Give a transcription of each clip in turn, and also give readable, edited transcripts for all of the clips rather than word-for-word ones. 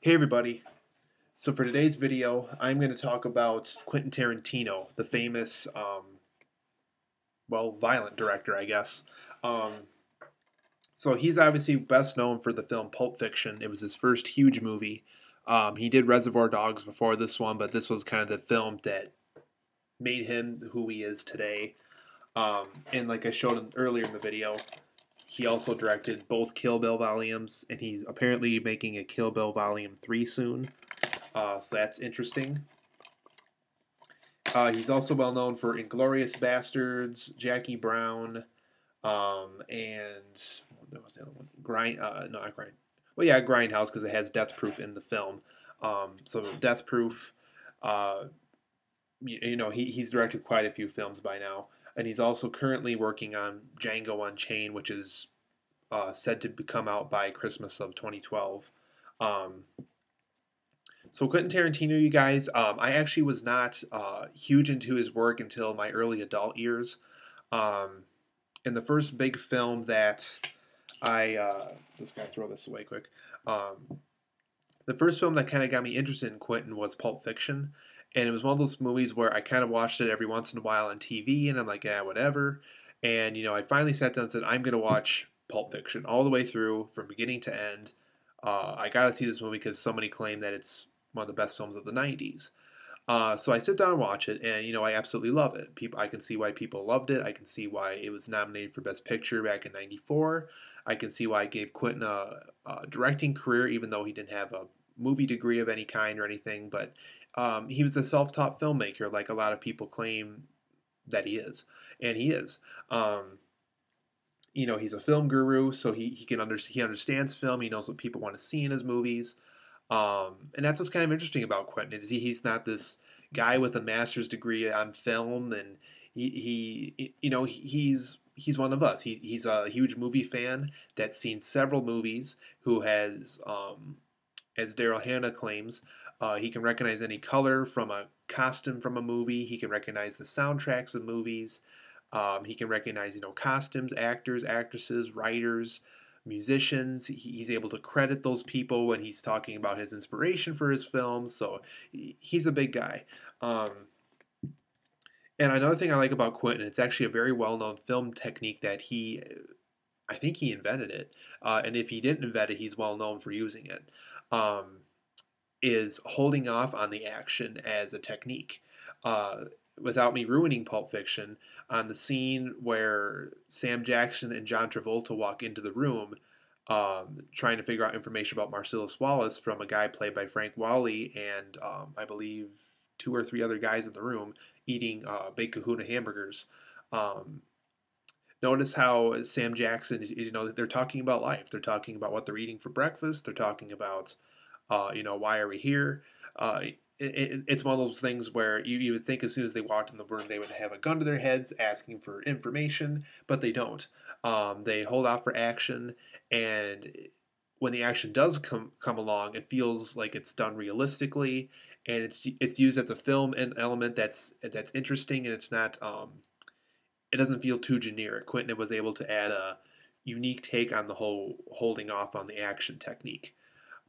Hey everybody. So for today's video, I'm going to talk about Quentin Tarantino, the famous, violent director, I guess. Um, so he's obviously best known for the film Pulp Fiction. It was his first huge movie. He did Reservoir Dogs before this one, but this was kind of the film that made him who he is today. And like I showed earlier in the video, he also directed both Kill Bill volumes, and he's apparently making a Kill Bill Volume 3 soon. So that's interesting. He's also well known for Inglorious Bastards, Jackie Brown, and what was the other one? No, not Grind. Well, yeah, Grindhouse because it has Death Proof in the film. So Death Proof, uh, he's directed quite a few films by now, and he's also currently working on Django Unchained, which is said to come out by Christmas of 2012. Um, So Quentin Tarantino, you guys, I actually was not huge into his work until my early adult years. Um, and the first big film that I just gotta throw this away quick. The first film that kind of got me interested in Quentin was Pulp Fiction, and it was one of those movies where I kind of watched it every once in a while on TV, and I'm like, yeah, whatever. And I finally sat down and said, I'm gonna watch Pulp Fiction all the way through from beginning to end. I gotta see this movie because so many claim that it's one of the best films of the '90s. So I sit down and watch it, and I absolutely love it. I can see why people loved it. I can see why it was nominated for Best Picture back in '94. I can see why it gave Quentin a directing career, even though he didn't have a movie degree of any kind or anything. But he was a self-taught filmmaker, like a lot of people claim that he is, and he is. Um, he's a film guru, so he understands film. He knows what people want to see in his movies. And that's what's kind of interesting about Quentin is he's not this guy with a master's degree on film, and he's one of us. He's a huge movie fan that's seen several movies. Who has, as Daryl Hannah claims, he can recognize any color from a costume from a movie. He can recognize the soundtracks of movies. He can recognize, costumes, actors, actresses, writers, musicians. He's able to credit those people when he's talking about his inspiration for his films. So he's a big guy. Um, and another thing I like about Quentin, it's actually a very well-known film technique that I think he invented it. And if he didn't invent it, he's well known for using it. Um, is holding off on the action as a technique. Uh, Without me ruining Pulp Fiction, on the scene where Sam Jackson and John Travolta walk into the room, trying to figure out information about Marcellus Wallace from a guy played by Frank Whaley and I believe two or three other guys in the room eating Baked Kahuna hamburgers. Um, Notice how Sam Jackson is, they're talking about life. They're talking about what they're eating for breakfast. They're talking about why are we here? It's one of those things where you would think as soon as they walked in the room they would have a gun to their heads asking for information, but they don't. They hold out for action, and when the action does come along, it feels like it's done realistically, and it's used as a film element that's interesting, and it's not it doesn't feel too generic. Quentin was able to add a unique take on the whole holding off on the action technique.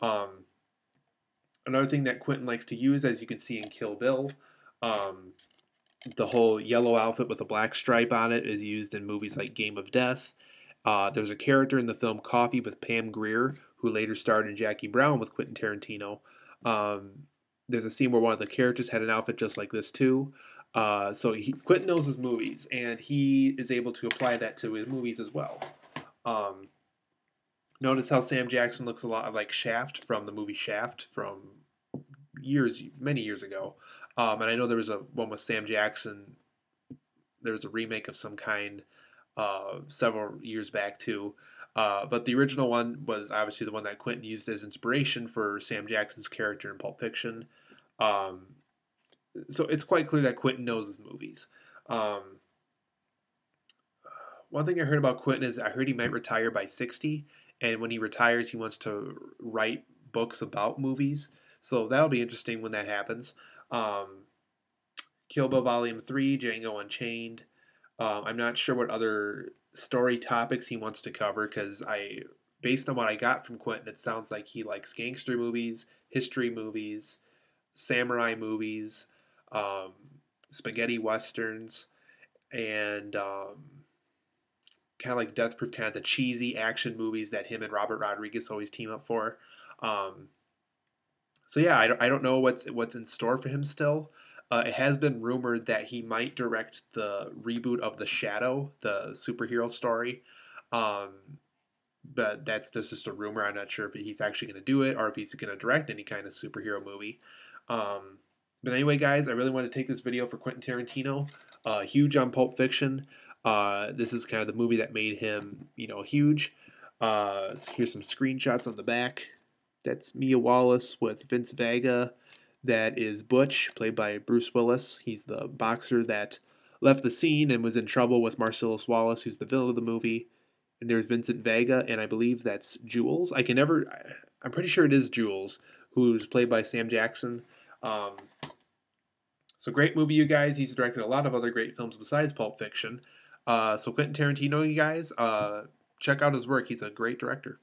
Um, Another thing that Quentin likes to use, as you can see in Kill Bill, um, the whole yellow outfit with a black stripe on it is used in movies like Game of Death. There's a character in the film Coffee with Pam Grier, who later starred in Jackie Brown with Quentin Tarantino. Um, there's a scene where one of the characters had an outfit just like this too. Quentin knows his movies, and he is able to apply that to his movies as well. Um, Notice how Sam Jackson looks a lot like Shaft from the movie Shaft from many years ago. And I know there was a one with Sam Jackson. There was a remake of some kind several years back too. But the original one was obviously the one that Quentin used as inspiration for Sam Jackson's character in Pulp Fiction. Um, so it's quite clear that Quentin knows his movies. Um, One thing I heard about Quentin is I heard he might retire by 60, and when he retires, he wants to write books about movies. So that'll be interesting when that happens. Um, Kill Bill Volume 3, Django Unchained. I'm not sure what other story topics he wants to cover because based on what I got from Quentin, it sounds like he likes gangster movies, history movies, samurai movies, um, spaghetti westerns, and kind of like Death Proof, kind of the cheesy action movies that him and Robert Rodriguez always team up for. Um, so yeah, I don't know what's in store for him still. It has been rumored that he might direct the reboot of The Shadow, the superhero story. Um, but that's just a rumor. I'm not sure if he's actually going to do it or if he's going to direct any kind of superhero movie. Um, but anyway, guys, I really want to take this video for Quentin Tarantino. Huge on Pulp Fiction. This is kind of the movie that made him, huge. So here's some screenshots on the back. That's Mia Wallace with Vince Vega. That is Butch, played by Bruce Willis. He's the boxer that left the scene and was in trouble with Marcellus Wallace, who's the villain of the movie. And there's Vincent Vega, and I believe that's Jules. I'm pretty sure it is Jules, who's played by Sam Jackson. Um, so great movie, you guys. He's directed a lot of other great films besides Pulp Fiction. So Quentin Tarantino, you guys, check out his work. He's a great director.